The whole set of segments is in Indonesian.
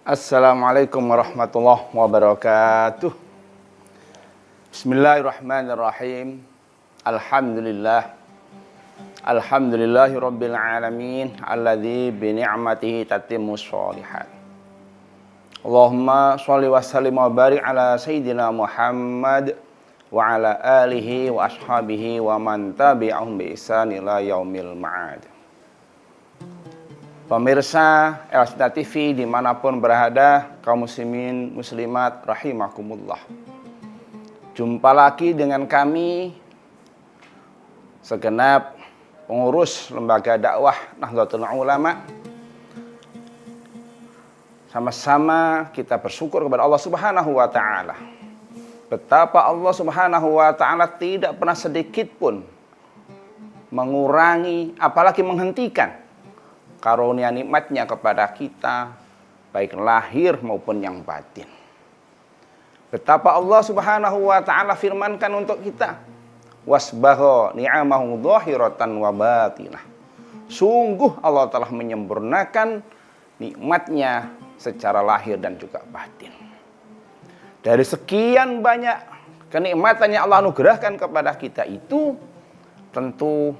Assalamualaikum warahmatullahi wabarakatuh. Bismillahirrahmanirrahim. Alhamdulillahi rabbil alamin alladzi bi ni'matihi tatimmus sholihat. Allahumma sholli wa sallim wa barik ala sayyidina Muhammad wa ala alihi wa ashabihi wa man tabi'ahum bi ihsan ila yaumil ma'ad. Pemirsa Elsita TV dimanapun berada, kaum muslimin muslimat rahimakumullah. Jumpa lagi dengan kami segenap pengurus lembaga dakwah Nahdlatul Ulama. Sama-sama kita bersyukur kepada Allah Subhanahu wa taala. Betapa Allah Subhanahu wa taala tidak pernah sedikit pun mengurangi apalagi menghentikan karunia nikmatnya kepada kita, baik lahir maupun yang batin. Betapa Allah Subhanahu wa taala firmankan untuk kita, wasbagha ni'amahu dhahiratan wa batinah. Sungguh Allah telah menyempurnakan nikmatnya secara lahir dan juga batin. Dari sekian banyak kenikmatan yang Allah anugerahkan kepada kita itu, tentu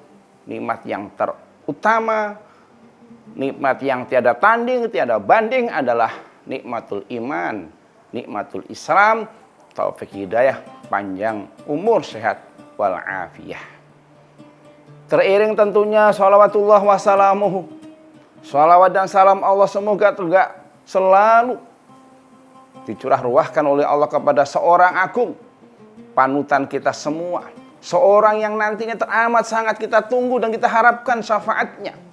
nikmat yang terutama, nikmat yang tiada tanding, tiada banding adalah nikmatul iman, nikmatul Islam, taufik hidayah, panjang umur, sehat walafiat. Teriring tentunya sholawatullah wassalamuhu, sholawat dan salam Allah semoga juga selalu dicurah ruahkan oleh Allah kepada seorang agung, panutan kita semua, seorang yang nantinya teramat sangat kita tunggu dan kita harapkan syafaatnya.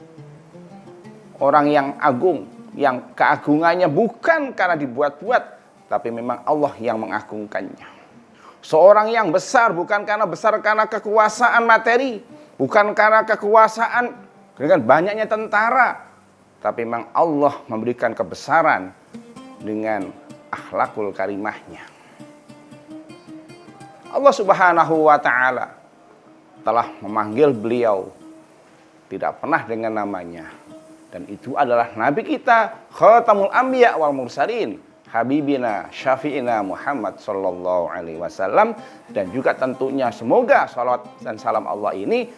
Orang yang agung, yang keagungannya bukan karena dibuat-buat, tapi memang Allah yang mengagungkannya. Seorang yang besar bukan karena kekuasaan materi, bukan karena kekuasaan dengan banyaknya tentara, tapi memang Allah memberikan kebesaran dengan akhlakul karimahnya. Allah Subhanahu wa taala telah memanggil beliau tidak pernah dengan namanya. Dan itu adalah Nabi kita, Khatamul Anbiya wal Mursalin, Habibina Syafi'ina Muhammad sallallahu alaihi wasallam. Dan juga tentunya semoga salawat dan salam Allah ini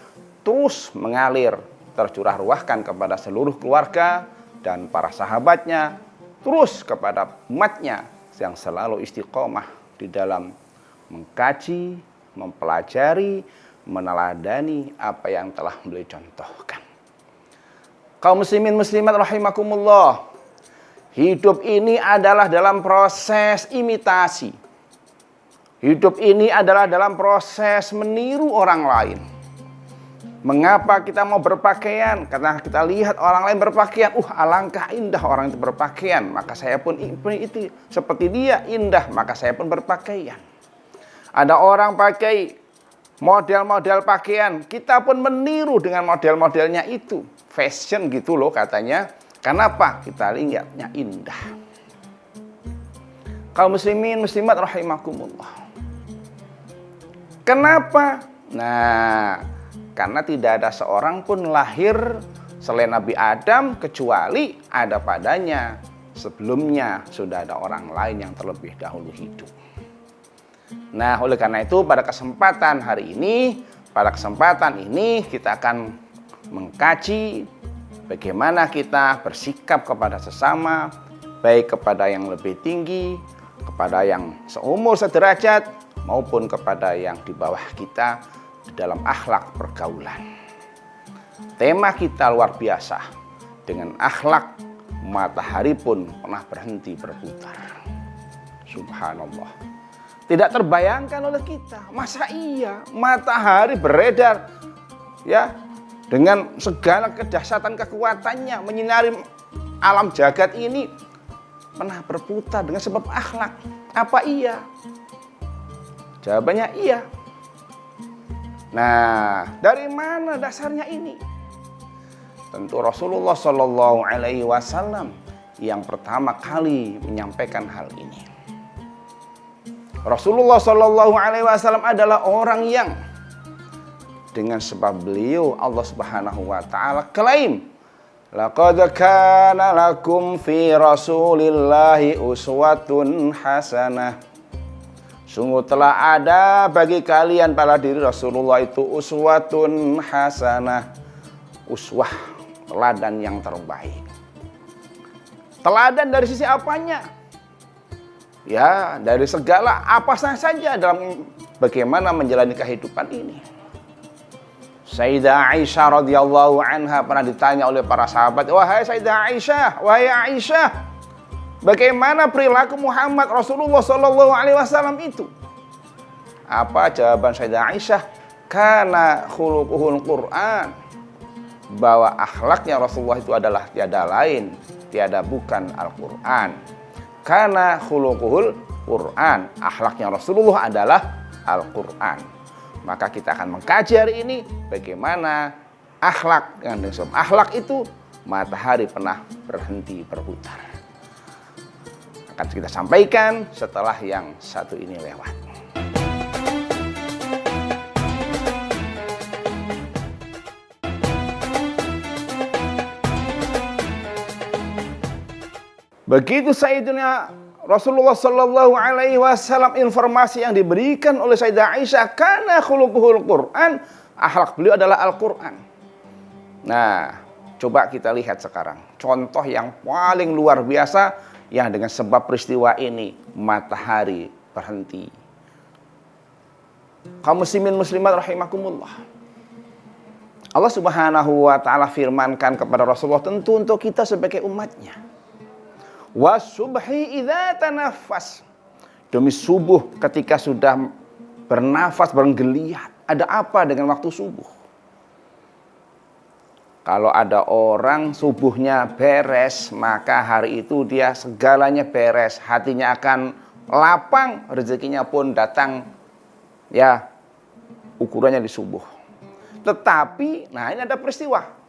terus mengalir, tercurah ruahkan kepada seluruh keluarga dan para sahabatnya, terus kepada umatnya yang selalu istiqomah di dalam mengkaji, mempelajari, meneladani apa yang telah beliau contohkan. Kaum muslimin muslimat rahimakumullah, hidup ini adalah dalam proses imitasi. Hidup ini adalah dalam proses meniru orang lain. Mengapa kita mau berpakaian? Karena kita lihat orang lain berpakaian, alangkah indah orang itu berpakaian, maka saya pun itu seperti dia indah, maka saya pun berpakaian. Ada orang pakai model-model pakaian, kita pun meniru dengan model-modelnya itu. Fashion gitu loh katanya. Kenapa? Kita lihatnya indah. Kaum muslimin muslimat rahimakumullah. Kenapa? Nah, karena tidak ada seorang pun lahir selain Nabi Adam kecuali ada padanya sebelumnya sudah ada orang lain yang terlebih dahulu hidup. Nah, oleh karena itu pada kesempatan ini kita akan mengkaji bagaimana kita bersikap kepada sesama, baik kepada yang lebih tinggi, kepada yang seumur sederajat, maupun kepada yang di bawah kita di dalam akhlak pergaulan. Tema kita luar biasa, dengan akhlak matahari pun pernah berhenti berputar. Subhanallah. Tidak terbayangkan oleh kita, masa iya matahari beredar ya dengan segala kedahsyatan kekuatannya menyinari alam jagat ini pernah berputar dengan sebab akhlak. Apa iya? Jawabannya iya. Nah, dari mana dasarnya ini? Tentu Rasulullah Shallallahu Alaihi Wasallam yang pertama kali menyampaikan hal ini. Rasulullah Shallallahu Alaihi Wasallam adalah orang yang dengan sebab beliau Allah Subhanahu wa taala klaim Laqad kana lakum fi Rasulillahi uswatun hasanah. Sungguh telah ada bagi kalian pada diri Rasulullah itu uswatun hasanah. Uswah, teladan yang terbaik. Teladan dari sisi apanya? Ya, dari segala apa saja dalam bagaimana menjalani kehidupan ini. Sayyidah Aisyah radhiyallahu anha pernah ditanya oleh para sahabat, "Wahai Sayyidah Aisyah, wahai Aisyah, bagaimana perilaku Muhammad Rasulullah sallallahu alaihi wasallam itu?" Apa jawaban Sayyidah Aisyah? Kana khuluquhul Qur'an. Bahwa akhlaknya Rasulullah itu adalah tiada lain, tiada bukan Al-Qur'an. Kana khuluquhul Qur'an. Akhlaknya Rasulullah adalah Al-Qur'an. Maka kita akan mengkaji hari ini bagaimana akhlak. Dengan akhlak itu matahari pernah berhenti berputar. Akan kita sampaikan setelah yang satu ini lewat. Begitu Sayyidina Rasulullah sallallahu alaihi wasallam informasi yang diberikan oleh Sayyidah Aisyah, kana khuluquhul Qur'an, akhlak beliau adalah Al-Qur'an. Nah, coba kita lihat sekarang contoh yang paling luar biasa yang dengan sebab peristiwa ini matahari berhenti. Kaum muslimin muslimat rahimakumullah. Allah Subhanahu wa taala firmankan kepada Rasulullah, tentu untuk kita sebagai umatnya. Wasubhi idza tanaffas. Demi subuh ketika sudah bernafas, bergeliat. Ada apa dengan waktu subuh? Kalau ada orang subuhnya beres, maka hari itu dia segalanya beres. Hatinya akan lapang, rezekinya pun datang. Ya, ukurannya di subuh. Tetapi, nah ini ada peristiwa.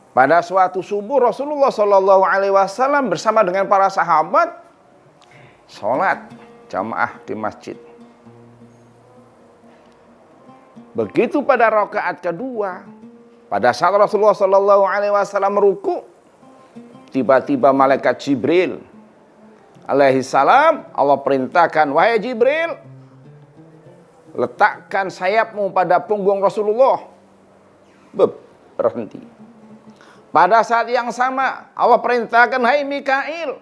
Pada suatu subuh Rasulullah Shallallahu Alaihi Wasallam bersama dengan para sahabat sholat jamaah di masjid. Begitu pada rakaat kedua, pada saat Rasulullah Shallallahu Alaihi Wasallam meruku, tiba-tiba malaikat Jibril alaihi salam, Allah perintahkan, wahai Jibril, letakkan sayapmu pada punggung Rasulullah. Berhenti. Pada saat yang sama Allah perintahkan, hai Mikail.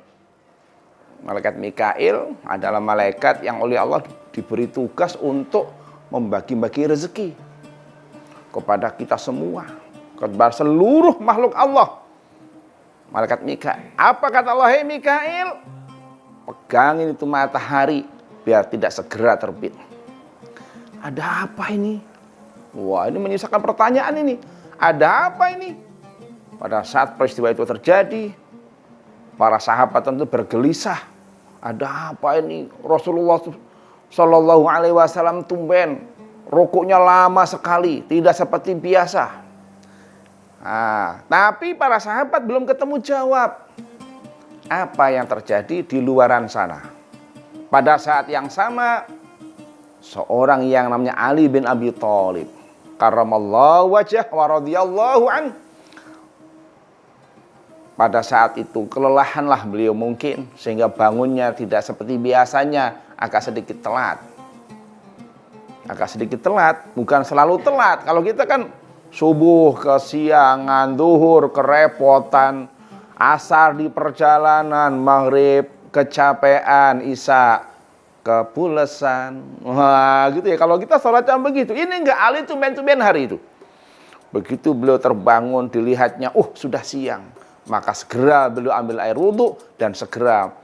Malaikat Mikail adalah malaikat yang oleh Allah diberi tugas untuk membagi-bagi rezeki kepada kita semua, kepada seluruh makhluk Allah. Malaikat Mikail. Apa kata Allah, hai Mikail, pegangin itu matahari biar tidak segera terbit. Ada apa ini? Wah, ini menyisakan pertanyaan ini. Ada apa ini? Pada saat peristiwa itu terjadi, para sahabat tentu bergelisah. Ada apa ini? Rasulullah Shallallahu Alaihi Wasallam tumben rukuknya lama sekali, tidak seperti biasa. Tapi para sahabat belum ketemu jawab. Apa yang terjadi di luaran sana? Pada saat yang sama, seorang yang namanya Ali bin Abi Thalib, karramallahu wajhah wa radhiyallahu anhu. Pada saat itu kelelahanlah beliau mungkin, sehingga bangunnya tidak seperti biasanya, agak sedikit telat. Agak sedikit telat, bukan selalu telat. Kalau kita kan subuh kesiangan, zuhur kerepotan, asar di perjalanan, maghrib kecapean, isya kepulesan. Wah, gitu ya. Kalau kita sholat jam begitu, ini enggak, Ali tumben-tumben hari itu. Begitu beliau terbangun, dilihatnya, sudah siang. Maka segera beliau ambil air wudhu dan segera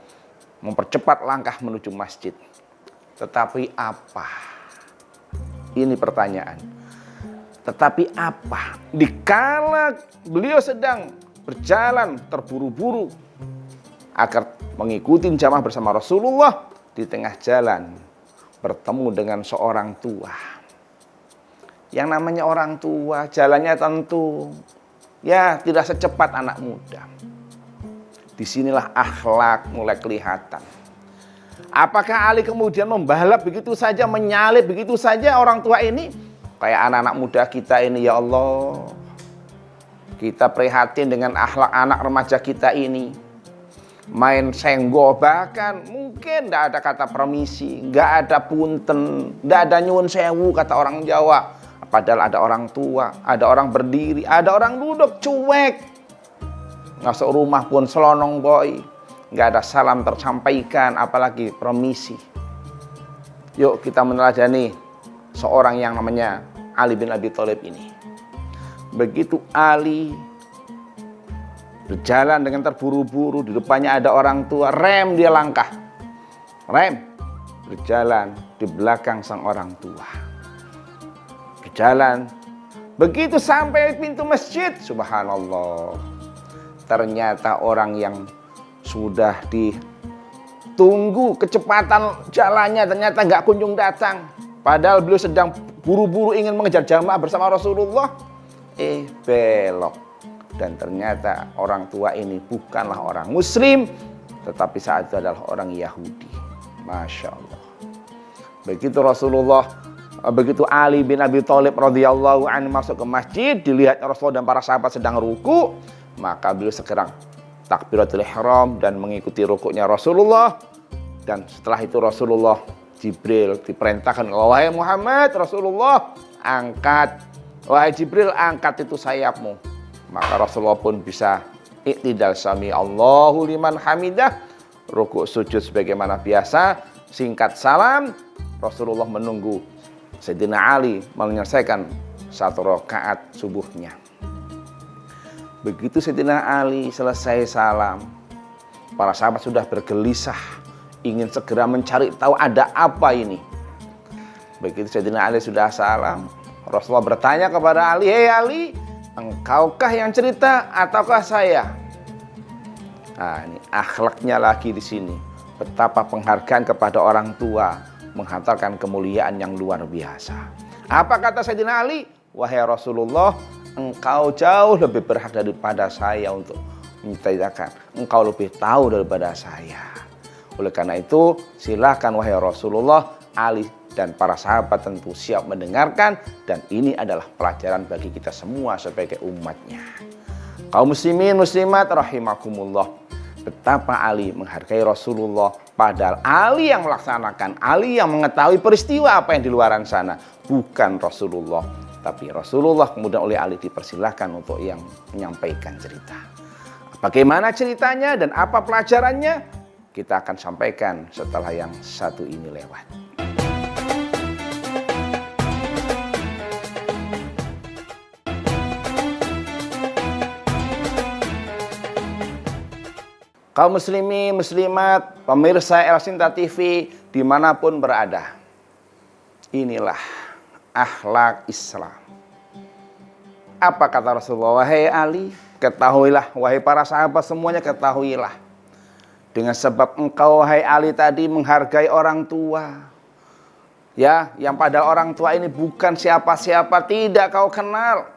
mempercepat langkah menuju masjid. Tetapi apa? Ini pertanyaan. Tetapi apa? Dikala beliau sedang berjalan terburu-buru agar mengikuti jamaah bersama Rasulullah, di tengah jalan bertemu dengan seorang tua. Yang namanya orang tua, jalannya tentu tidak secepat anak muda. Disinilah akhlak mulai kelihatan. Apakah Ali kemudian membalap begitu saja, menyalip begitu saja orang tua ini? Kayak anak-anak muda kita ini, ya Allah. Kita prihatin dengan akhlak anak remaja kita ini. Main senggol, bahkan mungkin tidak ada kata permisi, nggak ada punten, nggak ada nyuwun sewu kata orang Jawa. Padahal ada orang tua, ada orang berdiri, ada orang duduk cuek. Masuk rumah pun selonong boy, nggak ada salam tersampaikan, apalagi permisi. Yuk kita meneladani seorang yang namanya Ali bin Abi Thalib ini. Begitu Ali berjalan dengan terburu-buru, di depannya ada orang tua, rem dia langkah. Rem, berjalan di belakang sang orang tua. Berjalan, begitu sampai pintu masjid, subhanallah. Ternyata orang yang sudah ditunggu kecepatan jalannya ternyata nggak kunjung datang. Padahal beliau sedang buru-buru ingin mengejar jamaah bersama Rasulullah. Belok. Dan ternyata orang tua ini bukanlah orang Muslim, tetapi saat itu adalah orang Yahudi. Masya Allah. Begitu Ali bin Abi Thalib radhiyallahu anhu masuk ke masjid, dilihat Rasulullah dan para sahabat sedang ruku, maka beliau segera takbiratul ihram dan mengikuti rukuknya Rasulullah. Dan setelah itu Rasulullah, Jibril diperintahkan, wahai Muhammad, Rasulullah angkat, wahai Jibril angkat itu sayapmu. Maka Rasulullah pun bisa iktidal, sami Allahu liman hamidah, rukuk sujud sebagaimana biasa, singkat salam. Rasulullah menunggu Sayyidina Ali menyelesaikan 1 rakaat subuhnya. Begitu Sayyidina Ali selesai salam, para sahabat sudah bergelisah, ingin segera mencari tahu ada apa ini. Begitu Sayyidina Ali sudah salam, Rasulullah bertanya kepada Ali, hei Ali, engkaukah yang cerita ataukah saya? Nah, ini akhlaknya lagi di sini. Betapa penghargaan kepada orang tua menghantarkan kemuliaan yang luar biasa. Apa kata Sayyidina Ali? Wahai Rasulullah, engkau jauh lebih berhak daripada saya untuk menceritakan. Engkau lebih tahu daripada saya. Oleh karena itu, silakan wahai Rasulullah. Ali dan para sahabat tentu siap mendengarkan, dan ini adalah pelajaran bagi kita semua sebagai umatnya. Kaum muslimin muslimat rahimakumullah, betapa Ali menghargai Rasulullah, padahal Ali yang melaksanakan, Ali yang mengetahui peristiwa apa yang di luaran sana, bukan Rasulullah. Tapi Rasulullah kemudian oleh Ali dipersilahkan untuk yang menyampaikan cerita. Bagaimana ceritanya dan apa pelajarannya? Kita akan sampaikan setelah yang satu ini lewat. Kaum muslimin, muslimat, pemirsa El Sinta TV dimanapun berada, inilah akhlak Islam. Apa kata Rasulullah? Wahai Ali, ketahuilah, wahai para sahabat semuanya ketahuilah, dengan sebab engkau wahai Ali tadi menghargai orang tua, ya, yang pada orang tua ini bukan siapa-siapa, tidak kau kenal,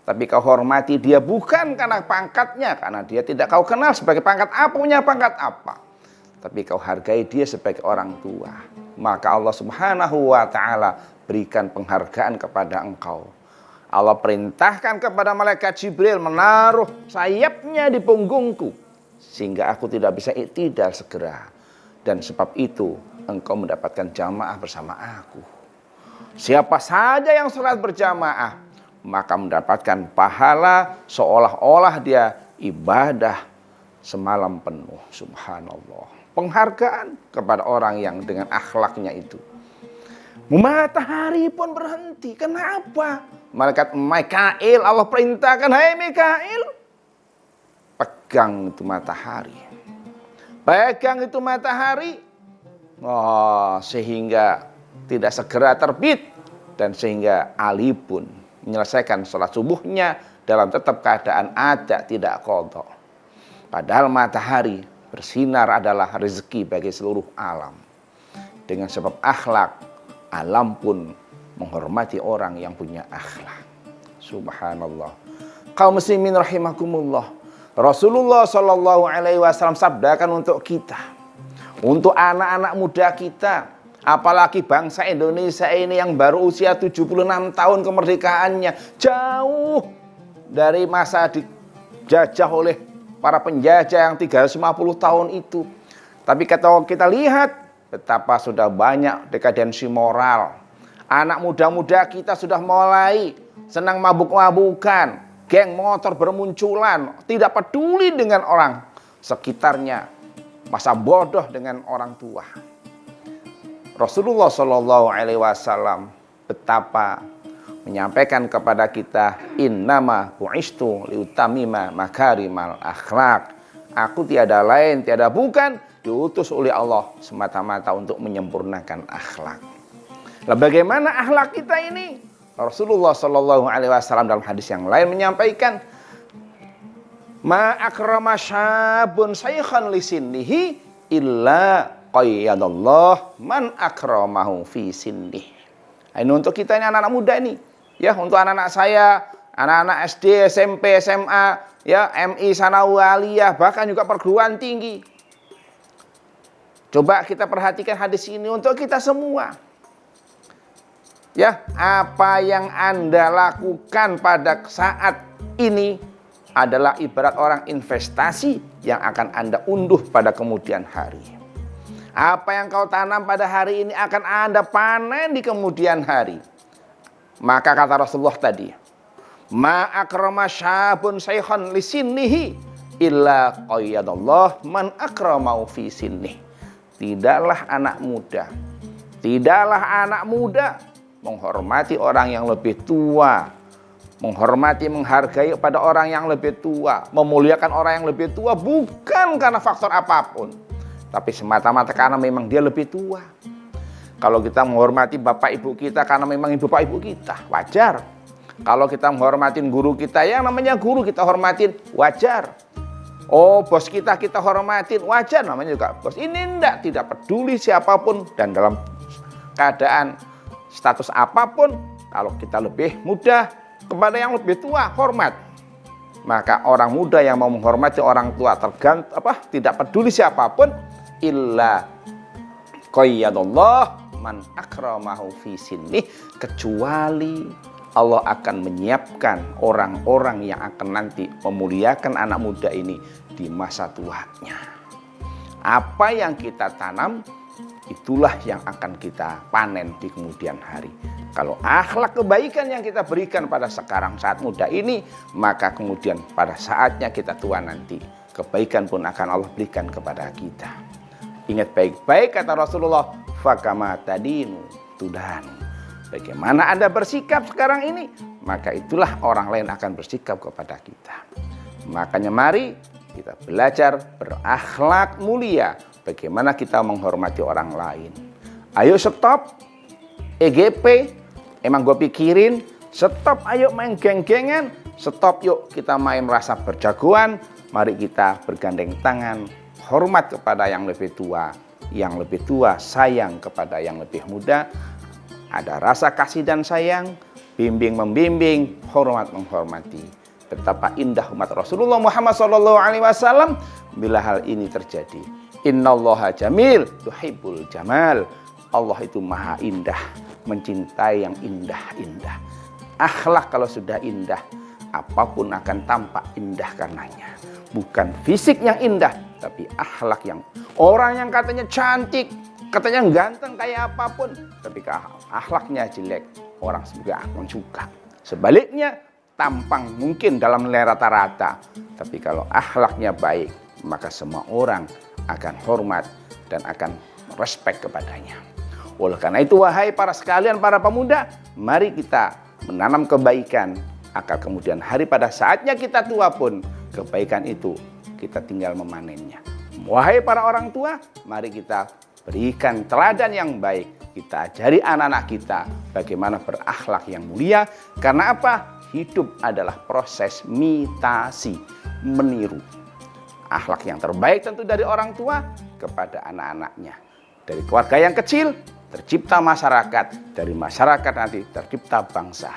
tapi kau hormati dia bukan karena pangkatnya, karena dia tidak kau kenal sebagai pangkat apa, punya pangkat apa, tapi kau hargai dia sebagai orang tua. Maka Allah Subhanahu wa ta'ala berikan penghargaan kepada engkau. Allah perintahkan kepada malaikat Jibril menaruh sayapnya di punggungku, sehingga aku tidak bisa iktidal segera. Dan sebab itu engkau mendapatkan jamaah bersama aku. Siapa saja yang sholat berjamaah, maka mendapatkan pahala seolah-olah dia ibadah semalam penuh. Subhanallah. Penghargaan kepada orang yang dengan akhlaknya itu. Matahari pun berhenti. Kenapa? Malaikat Mikail, Allah perintahkan, hai Mikail, pegang itu matahari. Pegang itu matahari. Sehingga tidak segera terbit. Dan sehingga Ali pun menyelesaikan sholat subuhnya dalam tetap keadaan ada, tidak qadha. Padahal matahari bersinar adalah rezeki bagi seluruh alam. Dengan sebab akhlak, alam pun menghormati orang yang punya akhlak. Subhanallah. Kaum muslimin rahimakumullah, Rasulullah Shallallahu Alaihi Wasallam sabdakan untuk kita, untuk anak-anak muda kita, apalagi bangsa Indonesia ini yang baru usia 76 tahun kemerdekaannya, jauh dari masa dijajah oleh para penjajah yang 350 tahun itu. Tapi kalau kita lihat betapa sudah banyak dekadensi moral. Anak muda-muda kita sudah mulai senang mabuk-mabukan, geng motor bermunculan, tidak peduli dengan orang sekitarnya, masa bodoh dengan orang tua. Rasulullah Shallallahu Alaihi Wasallam betapa menyampaikan kepada kita, innama bu'istu liutamima makarimal akhlak. Aku tiada lain, tiada bukan diutus oleh Allah semata-mata untuk menyempurnakan akhlak. Lah bagaimana akhlak kita ini? Rasulullah Shallallahu Alaihi Wasallam dalam hadis yang lain menyampaikan, ma akrama syabun saykhan lisinnihi illa qayyadallah man akramahu fi sinnih. Ini untuk kita ini anak-anak muda ini, ya, untuk anak-anak saya, anak-anak SD, SMP, SMA, ya, MI, Sanawiyah, Aliyah, bahkan juga perguruan tinggi. Coba kita perhatikan hadis ini untuk kita semua. Ya, apa yang Anda lakukan pada saat ini adalah ibarat orang investasi yang akan Anda unduh pada kemudian hari. Apa yang kau tanam pada hari ini akan Anda panen di kemudian hari. Maka kata Rasulullah tadi, ma akrama syabun saykhan lisinnihi illa qayyadallah man akramau fi sinnih. Tidaklah anak muda menghormati orang yang lebih tua, menghormati, menghargai pada orang yang lebih tua, memuliakan orang yang lebih tua bukan karena faktor apapun, tapi semata-mata karena memang dia lebih tua. Kalau kita menghormati bapak ibu kita karena memang bapak ibu kita, wajar. Kalau kita menghormatin guru kita, yang namanya guru kita hormatin, wajar. Oh, bos kita hormatin, wajar, namanya juga bos. Ini tidak peduli siapapun dan dalam keadaan status apapun, kalau kita lebih muda kepada yang lebih tua, hormat. Maka orang muda yang mau menghormati orang tua tidak peduli siapapun, illa qayyadallah man akramahu fi sinnih, kecuali Allah akan menyiapkan orang-orang yang akan nanti memuliakan anak muda ini di masa tuanya. Apa yang kita tanam, itulah yang akan kita panen di kemudian hari. Kalau akhlak kebaikan yang kita berikan pada sekarang saat muda ini, maka kemudian pada saatnya kita tua nanti, kebaikan pun akan Allah berikan kepada kita. Ingat baik-baik kata Rasulullah, fakama tadinu tudanu. Bagaimana Anda bersikap sekarang ini, maka itulah orang lain akan bersikap kepada kita. Makanya mari kita belajar berakhlak mulia, bagaimana kita menghormati orang lain. Ayo stop EGP, emang gue pikirin, stop ayo main geng-gengan, stop yuk kita main merasa berjagoan. Mari kita bergandeng tangan, hormat kepada yang lebih tua sayang kepada yang lebih muda. Ada rasa kasih dan sayang, bimbing membimbing, hormat menghormati. Betapa indah umat Rasulullah Muhammad SAW bila hal ini terjadi. Innallaha jamil yuhibbul jamal. Allah itu maha indah, mencintai yang indah-indah. Akhlak kalau sudah indah, apapun akan tampak indah karenanya. Bukan fisik yang indah, tapi akhlak yang orang yang katanya cantik, katanya ganteng kayak apapun, tapi akhlaknya jelek, orang juga akan suka. Sebaliknya, tampang mungkin dalam nilai rata-rata, tapi kalau akhlaknya baik, maka semua orang akan hormat dan akan respect kepadanya. Oleh karena itu, wahai para sekalian, para pemuda, mari kita menanam kebaikan, agar kemudian hari pada saatnya kita tua pun, kebaikan itu kita tinggal memanennya. Wahai para orang tua, mari kita berikan teladan yang baik. Kita ajari anak-anak kita bagaimana berakhlak yang mulia. Karena apa? Hidup adalah proses imitasi, meniru. Akhlak yang terbaik tentu dari orang tua kepada anak-anaknya. Dari keluarga yang kecil tercipta masyarakat. Dari masyarakat nanti tercipta bangsa.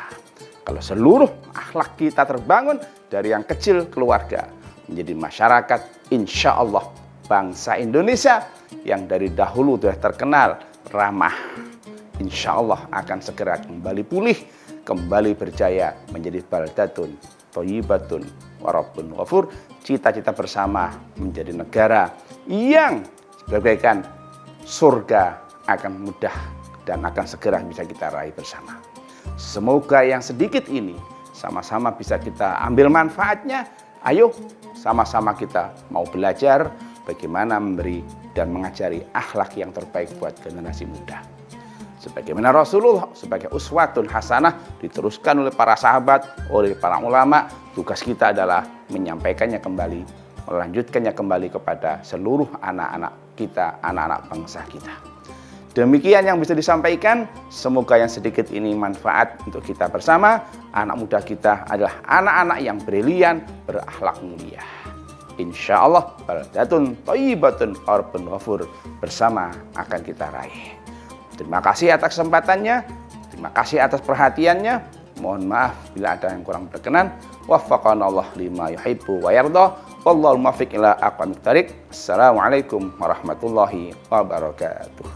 Kalau seluruh akhlak kita terbangun dari yang kecil keluarga menjadi masyarakat, insya Allah bangsa Indonesia yang dari dahulu sudah terkenal ramah, insya Allah akan segera kembali pulih, kembali berjaya menjadi baldatun thayyibatun wa rabbun ghafur. Cita-cita bersama menjadi negara yang bagaikan surga akan mudah dan akan segera bisa kita raih bersama. Semoga yang sedikit ini sama-sama bisa kita ambil manfaatnya. Ayo sama-sama kita mau belajar bagaimana memberi dan mengajari akhlak yang terbaik buat generasi muda. Sebagaimana Rasulullah sebagai uswatun hasanah diteruskan oleh para sahabat, oleh para ulama, tugas kita adalah menyampaikannya kembali, melanjutkannya kembali kepada seluruh anak-anak kita, anak-anak bangsa kita. Demikian yang bisa disampaikan, semoga yang sedikit ini manfaat untuk kita bersama. Anak muda kita adalah anak-anak yang brilian, berakhlak mulia. Insya Allah, baldatun thayyibatun wa rabbun ghafur bersama akan kita raih. Terima kasih atas kesempatannya, terima kasih atas perhatiannya. Mohon maaf bila ada yang kurang berkenan. Waffaqanallah lima yuhibbu wa yarda. Wallahul muwaffiq ila aqwamit thariq. Assalamualaikum warahmatullahi wabarakatuh.